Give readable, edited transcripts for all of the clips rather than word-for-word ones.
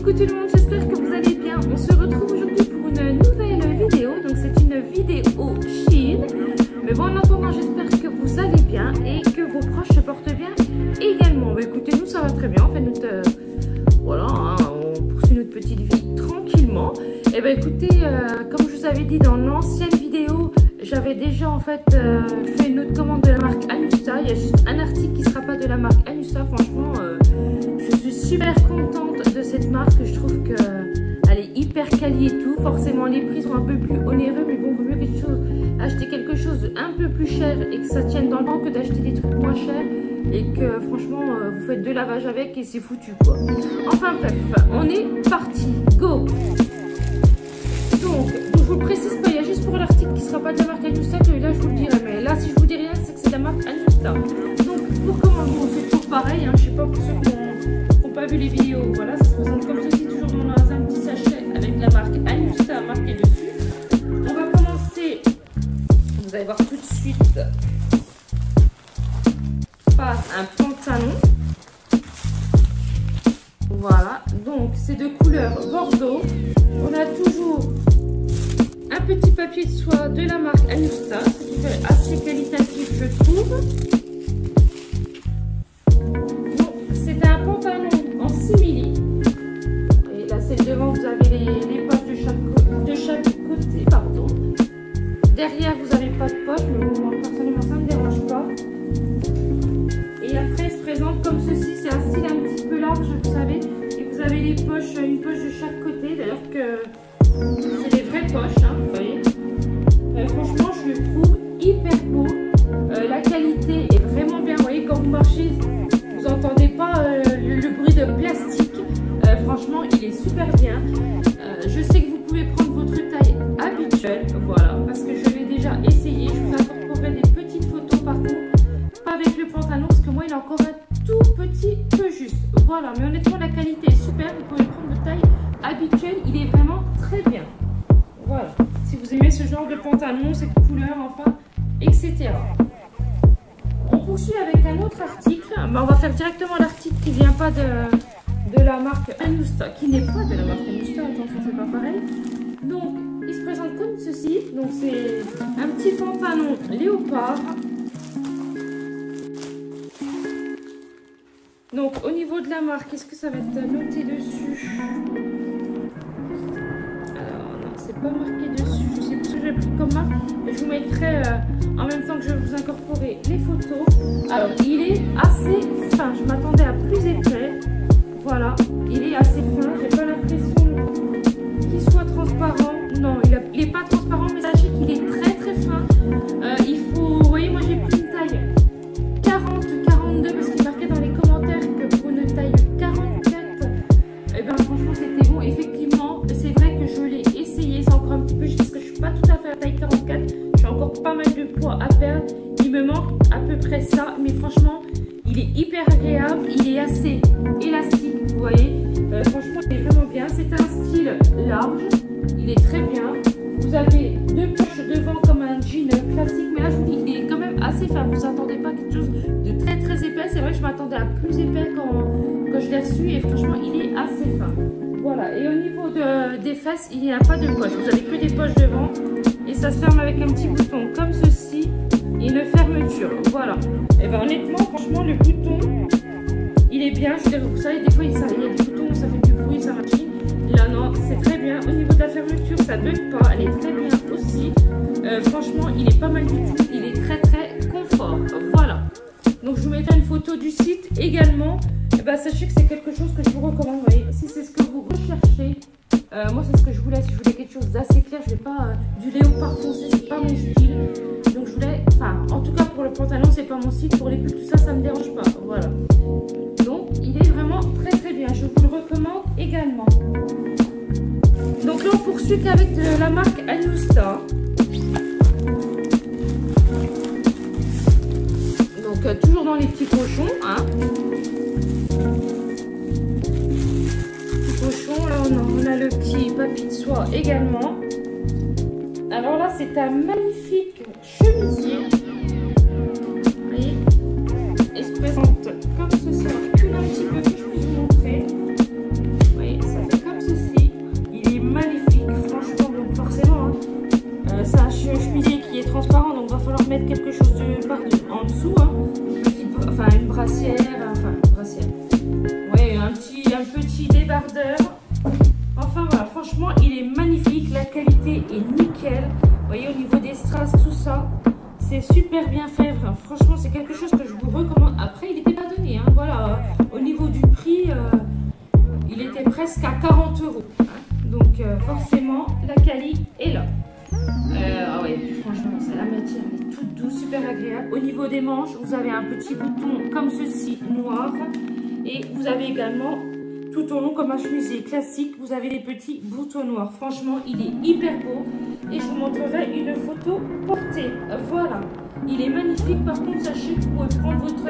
Coucou tout le monde, j'espère que vous allez bien. On se retrouve aujourd'hui pour une nouvelle vidéo. Donc c'est une vidéo Chine. Mais bon, en attendant, j'espère que vous allez bien et que vos proches se portent bien également. Bah, écoutez, nous ça va très bien. On fait notre... voilà, hein, on poursuit notre petite vie tranquillement. Et bah écoutez, comme je vous avais dit dans l'ancienne vidéo, j'avais déjà en fait fait une autre commande de la marque Anusta. Il y a juste un article qui ne sera pas de la marque Anusta. Franchement, je suis super contente de cette marque. Je trouve qu'elle est hyper quali et tout. Forcément, les prix sont un peu plus onéreux, mais bon, vaut mieux acheter quelque chose d'un peu plus cher et que ça tienne dans le temps que d'acheter des trucs moins chers et que franchement, vous faites deux lavages avec et c'est foutu quoi. Enfin bref, on est parti. Go! Donc, je vous le précise pas, il y a juste pour l'article qui ne sera pas de la marque Anusta que là je vous le dirai. Mais là, si je vous dis rien, c'est que c'est de la marque Anusta. Donc, pour commencer, c'est toujours pareil. Hein, je sais pas pour ceux qui n'ont pas vu les vidéos. Voilà, ça se présente comme ceci, toujours dans un petit sachet avec la marque Anusta marquée dessus. On va commencer, vous allez voir tout de suite, par un pantalon. Voilà, donc c'est de couleur bordeaux. On a toujours un petit papier de soie de la marque Anusta, ce qui fait assez qualitatif je trouve. Donc c'est un pantalon en simili. Et là c'est devant, vous avez les poches de chaque côté. Pardon. Derrière vous n'avez pas de poche, mais bon, moi personnellement ça ne me dérange pas. Et après il se présente comme ceci, c'est un style un petit peu large, vous savez. Et vous avez les poches, une poche de chaque côté, d'ailleurs que c'est des vraies poches, hein, vous voyez. Franchement, je le trouve hyper beau. La qualité est vraiment bien. Vous voyez, quand vous marchez, vous n'entendez pas le bruit de plastique. Franchement, il est super bien. Je sais que vous pouvez prendre votre taille habituelle, voilà, parce que je l'ai déjà essayé. Je vous incorporerai des petites photos par contre, pas avec le pantalon, parce que moi, il est encore un tout petit peu juste. Voilà, mais honnêtement, la qualité est super. Vous pouvez prendre votre taille habituelle, il est vraiment très bien. Voilà, si vous aimez ce genre de pantalon, cette couleur, enfin, etc. On poursuit avec un autre article. Ben, on va faire directement l'article qui ne vient pas de la marque Anusta, qui n'est pas de la marque Anusta, attention, c'est pas pareil. Donc, il se présente comme ceci. Donc, c'est un petit pantalon léopard. Donc, au niveau de la marque, est-ce que ça va être noté dessus? C'est pas marqué dessus, je sais plus ce que j'ai pris comme marque, mais je vous mettrai en même temps que je vais vous incorporer les photos. Alors il est assez fin, je m'attendais à plus épais, voilà, il est assez fin, j'ai pas l'impression qu'il soit transparent, non il est pas transparent, mais sachez qu'il est très très fin. Il faut, vous voyez, moi j'ai pris une taille 40-42 parce qu'il marquait dans les commentaires que pour une taille 44, et bien franchement c'était bon, effectivement c'est vrai que je l'ai essayé, c'est encore un petit peu juste parce que je suis pas tout à fait à taille 44, j'ai encore pas mal de poids à perdre, il me manque à peu près ça, mais franchement il est hyper agréable, il est assez élastique, vous voyez, franchement il est vraiment bien, c'est un style large, il est très bien, vous avez deux poches devant comme un jean classique, mais là je vous dis il est quand même assez fin, vous attendez pas quelque chose de très très épais, c'est vrai que je m'attendais à plus épais quand je l'ai reçu et franchement il est assez fin. Voilà, et au niveau des fesses, il n'y a pas de poche. Vous avez que des poches devant et ça se ferme avec un petit bouton comme ceci et une fermeture. Voilà. Et bien honnêtement, franchement, le bouton, il est bien. Je veux dire, vous savez, des fois, il y a des boutons où ça fait du bruit, ça machine. Là, non, c'est très bien. Au niveau de la fermeture, ça ne bug pas. Elle est très bien aussi. Franchement, il est pas mal du tout. Il est très, très confort. Voilà. Donc, je vous mettrai une photo du site également. Et ben, sachez que c'est quelque chose que je vous recommande. Vous voyez, si c'est ce que vous recherchez, moi c'est ce que je voulais. Si je voulais quelque chose d'assez clair, je ne vais pas du léopard foncé, c'est pas mon style. Donc je voulais, enfin, en tout cas pour le pantalon, c'est pas mon style. Pour les pulls, tout ça, ça me dérange pas. Voilà. Donc il est vraiment très très bien. Je vous le recommande également. Donc là, on poursuit avec la marque Anusta. Donc toujours dans les petits pochons, hein. Là on a le petit papier de soie également. Alors là c'est un magnifique chemisier. Vous voyez, il se présente comme ceci. Je recule un petit peu que je puisse vous montrer. Vous voyez, ça fait que je vous recommande. Après, il n'était pas donné, hein, voilà. Au niveau du prix, il était presque à 40 €. Hein. Donc, forcément, la qualité est là. Ah ouais, franchement, la matière elle est toute douce, super agréable. Au niveau des manches, vous avez un petit bouton comme ceci, noir. Et vous avez également, tout au long, comme un chemisier classique, vous avez des petits boutons noirs. Franchement, il est hyper beau. Et je vous montrerai une photo portée. Voilà, il est magnifique. Par contre, sachez que vous pouvez prendre votre...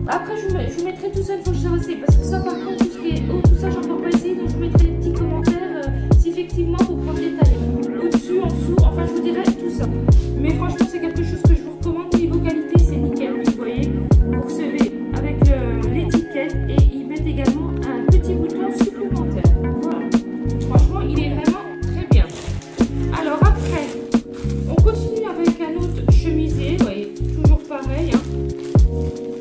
Après, je vous mettrai tout ça une fois que je l'ai essayé. Parce que ça, par contre, tout ce qui est haut, tout ça, j'ai encore pas essayé. Donc, je vous mettrai des petits commentaires si effectivement vous prenez des tailles. Au-dessus, en dessous, enfin, je vous dirai tout ça. Mais franchement, c'est quelque chose que je vous recommande. Niveau qualité, c'est nickel. Vous voyez, vous recevez avec l'étiquette et ils mettent également un petit bouton supplémentaire. Voilà. Franchement, il est vraiment très bien. Alors, après, on continue avec un autre chemisier. Vous voyez, toujours pareil. Hein.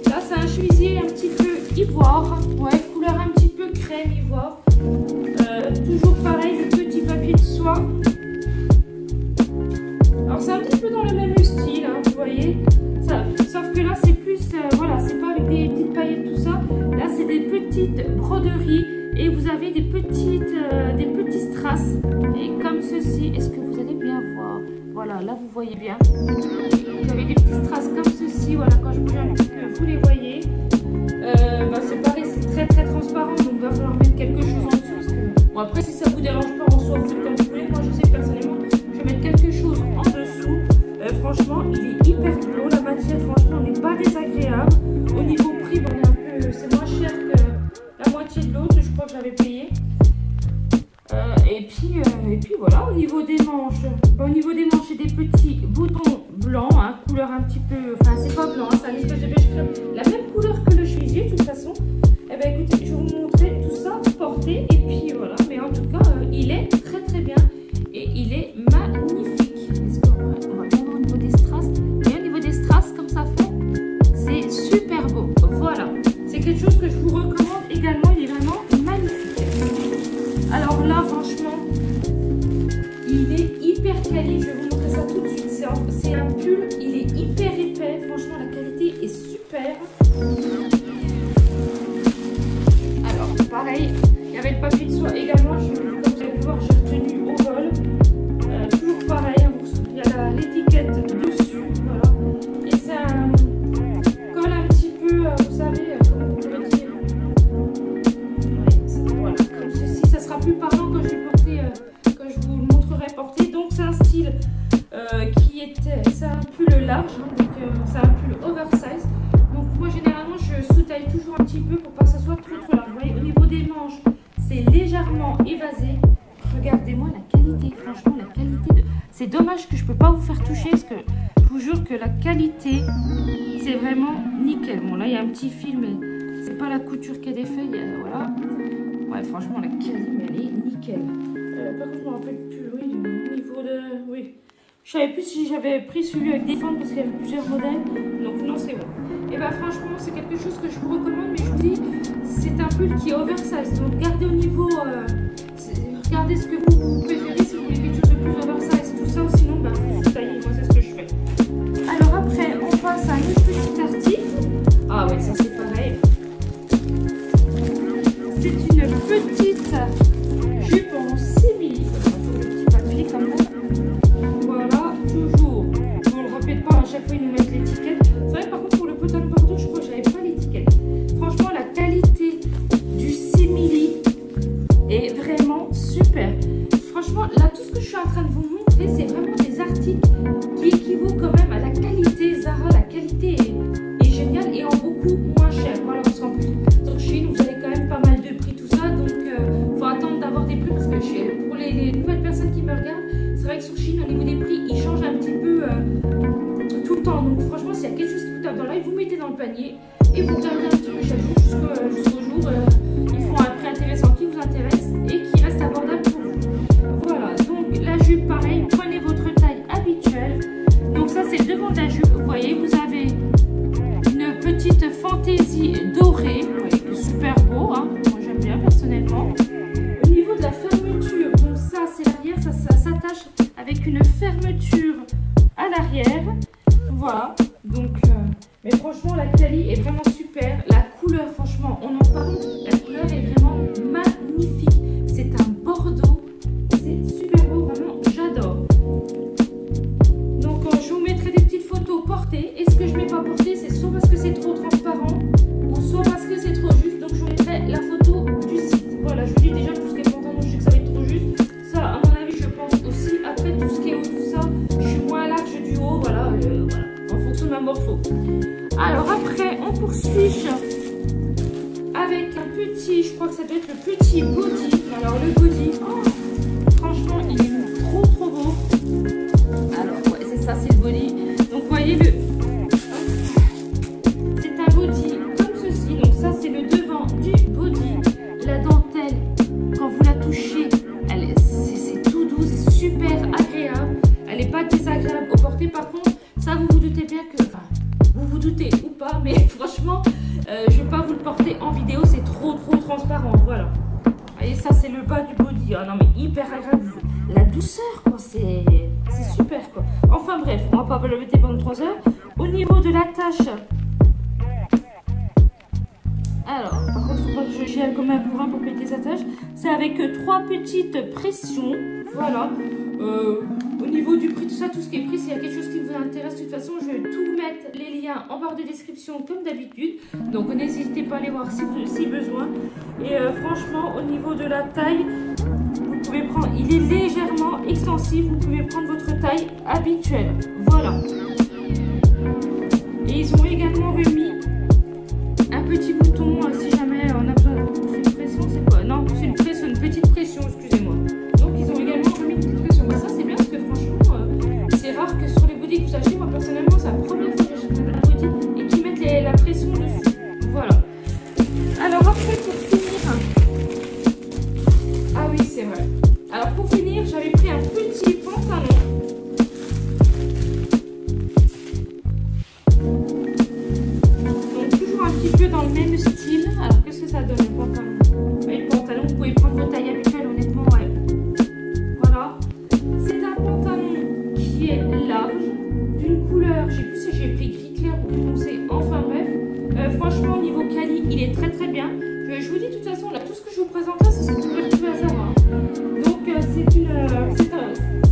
Là, c'est un chemisier un petit peu ivoire. Ouais, couleur un petit peu crème ivoire. Toujours pareil, le petit papier de soie. Alors, c'est un petit peu dans le même style, hein, vous voyez. Ça, sauf que là, c'est plus, voilà, c'est pas avec des petites paillettes, tout ça. Là, c'est des petites broderies et vous avez des petits strass. Et comme ceci, est-ce que vous allez bien voir? Voilà, là, vous voyez bien. Vous avez des petits strass comme ceci. Voilà, quand je bouge un petit peu, vous les voyez. Bah, c'est pareil, c'est très très transparent, donc il va falloir mettre quelque chose en dessous. Parce que... Bon, après, si ça vous dérange pas, en soit, vous faites comme vous voulez. Moi, je sais personnellement, je vais mettre quelque chose en dessous. Franchement, il est hyper beau. La matière, franchement, n'est pas désagréable. Au niveau prix, bon, c'est moins cher que la moitié de l'autre. Je crois que j'avais payé. Et puis voilà, au niveau des manches, c'est des petits boutons blancs, hein, couleur un petit peu, enfin c'est pas blanc, hein, c'est un espèce de beige crème, la même couleur que le chemisier de toute façon. Et ben écoutez, je vais vous montrer tout ça porté et puis voilà, mais en tout cas il est très très bien et il est magnifique. Est-ce qu'on va bien voir au niveau des strass? Et au niveau des strass comme ça fait, c'est super beau. Voilà, c'est quelque chose que je vous recommande également, il est vraiment magnifique. Alors là, franchement, il est hyper quali. Je vais vous montrer ça tout de suite. C'est un pull, il est hyper épais. Franchement, la qualité est super. Alors, pareil, il y avait le papier de soie également. Comme vous avez pu voir, j'ai retenu au vol. Toujours pareil, hein, il y a l'étiquette dessus. Voilà. Et c'est un colle un petit peu, vous savez, comment on peut dire. Voilà, comme ceci. Ça sera plus parlant quand je vais porter, quand je vous le montrerai porter. Donc c'est un style c'est un pull large, hein, donc c'est un pull oversize. Donc moi généralement je sous-taille toujours un petit peu pour pas que ça soit trop large. Vous voyez, au niveau des manches, c'est légèrement évasé. Regardez-moi la qualité, franchement la qualité. C'est dommage que je peux pas vous faire toucher parce que je vous jure que la qualité, c'est vraiment nickel. Bon là il y a un petit fil mais c'est pas la couture qui est défaite, voilà. Ouais, franchement, la qualité, elle est nickel. Par contre, je me rappelle plus, oui, au niveau de... Oui. Je savais plus si j'avais pris celui avec des fentes parce qu'il y avait plusieurs modèles. Donc, non, c'est bon. Et bah, franchement, c'est quelque chose que je vous recommande. Mais je vous dis, c'est un pull qui est oversize. Donc, regardez au niveau... regardez ce que vous préférez. Si vous voulez quelque chose de plus oversize, tout ça. Ou sinon, bah, vous taillez. Moi, c'est ce que je fais. Alors, après, on passe à un autre petit article. Ah ouais, ça, c'est pareil. C'est une petite jupe en simili, le petit papier quand même. Voilà, toujours, on ne le répète pas, à chaque fois ils nous mettent l'étiquette. C'est vrai par contre pour le potin de Bordeaux, je crois que j'avais pas l'étiquette. Franchement, la qualité du simili est vraiment super. Franchement, là tout ce que je suis en train de vous montrer, c'est vraiment des articles qui équivaut quand même à la qualité Zara. La qualité est géniale et en beaucoup moins cher. Voilà, on s'en plus. Sur Chine, vous avez quand même pas mal de prix, tout ça, donc faut attendre d'avoir des prix parce que pour les nouvelles personnes qui me regardent, c'est vrai que sur Chine, au niveau des prix, ils changent un petit peu tout le temps. Donc franchement, s'il y a quelque chose qui vous tape dans l'œil, vous mettez dans le panier et vous regardez un petit peu chaque jour jusqu'au jour. Ils font un prix intéressant qui vous intéresse et qui reste abordable pour vous. Voilà, donc la jupe, pareil, prenez votre taille habituelle. Donc ça, c'est le devant de la jupe. Vous voyez, vous avez une petite fantaisie dorée. Vous voyez, super beau, hein. Moi j'aime bien personnellement. Au niveau de la fermeture, bon ça c'est l'arrière, ça s'attache avec une fermeture à l'arrière. Voilà, donc mais franchement, la quali est vraiment super. La couleur, franchement, on en parle. La couleur est vraiment magnifique. C'est un bordeaux. C'est super beau, vraiment, j'adore. Donc, je vous mettrai des petites photos portées. Et ce que je ne mets pas portée, c'est soit parce que c'est trop transparent, ou soit parce que c'est trop juste. Donc, je vous mettrai la photo du site. Voilà, je vous dis déjà, tout ce qui est pantalon, je sais que ça va être trop juste. Ça, à mon avis, je pense aussi. Après, tout ce qui est haut, tout ça, je suis moins large du haut. Voilà, voilà, en fonction de ma morpho. Alors après, on poursuit avec un petit, je crois que ça doit être le petit body. Alors le body, oh, franchement, il est trop trop beau. Alors ouais, c'est ça, c'est le body. Donc voyez c'est un body comme ceci. Donc ça, c'est le devant du body. La dentelle, quand vous la touchez, c'est tout doux, c'est super agréable. Elle n'est pas désagréable au porté. Par contre, ça vous vous doutez bien que, enfin, vous vous doutez ou pas, mais franchement, je ne vais pas vous le porter en vidéo, c'est trop transparent, voilà. Et ça, c'est le bas du body. Ah non, mais hyper agréable. La douceur, quoi, c'est super, quoi. Enfin bref, on va pas le mettre pendant 3 heures. Au niveau de la tache, alors, par contre, il faut pas que je gèle comme un bourrin pour péter sa tâche. C'est avec 3 petites pressions, voilà. Au niveau du prix, tout ça, tout ce qui est prix, s'il y a quelque chose qui vous intéresse, de toute façon, je vais tout mettre les liens en barre de description comme d'habitude. Donc, n'hésitez pas à aller voir si besoin. Et franchement, au niveau de la taille, vous pouvez prendre, il est légèrement extensif, vous pouvez prendre votre taille habituelle. Voilà. Et ils ont également remis un petit bouton si jamais on a besoin d'une pression, c'est quoi? Non, c'est une pression, une petite pression, excusez-moi. Donc ils ont également remis une petite pression. Ça c'est bien parce que franchement, c'est rare que sur les bodys que vous achetez, moi personnellement, c'est la première fois que j'achète un body et qu'ils mettent la pression dessus. Voilà. Alors après pour finir, ah oui c'est vrai. Alors pour finir, j'avais pris un petit pantalon. Dans le même style. Alors qu'est-ce que ça donne le pantalon? Ouais, le pantalon, vous pouvez prendre vos tailles habituelles, honnêtement, ouais. Voilà. C'est un pantalon qui est large, d'une couleur, je sais plus si j'ai pris gris clair ou gris foncé, enfin bref. Franchement, au niveau quali, il est très très bien. Je vous dis de toute façon, là, tout ce que je vous présente là, c'est ce que vous pouvez trouver à savoir. Donc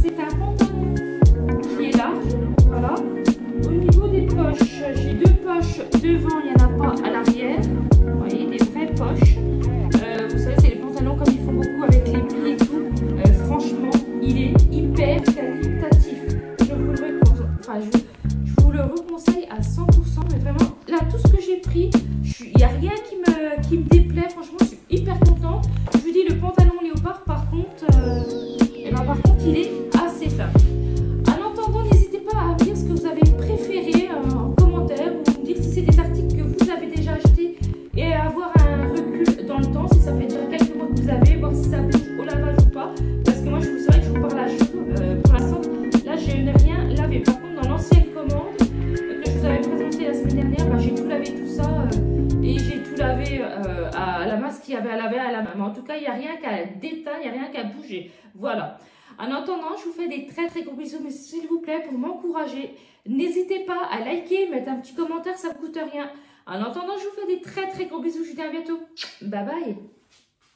c'est un pantalon qui est large, voilà. Au niveau des poches, j'ai 2 poches devant, il n'y en a pas à l'arrière. Vous voyez, des vraies poches. Vous savez, c'est les pantalons comme ils font beaucoup avec les plis et tout. Franchement, il est hyper qualitatif. Je vous le recommande. Enfin, je vous le reconseille à 100%. Mais vraiment, là, tout ce que j'ai pris, il n'y a rien qui me déplaît. Franchement, je suis hyper contente. Je vous dis, le pantalon léopard, par contre, il est assez fin. En attendant, n'hésitez pas à me dire ce que vous avez préféré en commentaire ou me dire si c'est des articles que vous avez déjà achetés et avoir un recul dans le temps, si ça fait déjà quelques mois que vous avez, voir si ça bouge au lavage ou pas. Parce que moi, c'est vrai que je vous parle à chaud. Pour l'instant, là, je n'ai rien lavé. Par contre, dans l'ancienne commande que je vous avais présentée la semaine dernière, j'ai tout lavé, tout ça. Et j'ai tout lavé à la masse qu'il y avait à laver à la main. Mais en tout cas, il n'y a rien qu'à déteindre, il n'y a rien qu'à bouger. Voilà. En attendant, je vous fais des très très gros bisous, mais s'il vous plaît, pour m'encourager, n'hésitez pas à liker, mettre un petit commentaire, ça ne coûte rien. En attendant, je vous fais des très très gros bisous, je vous dis à bientôt. Bye bye.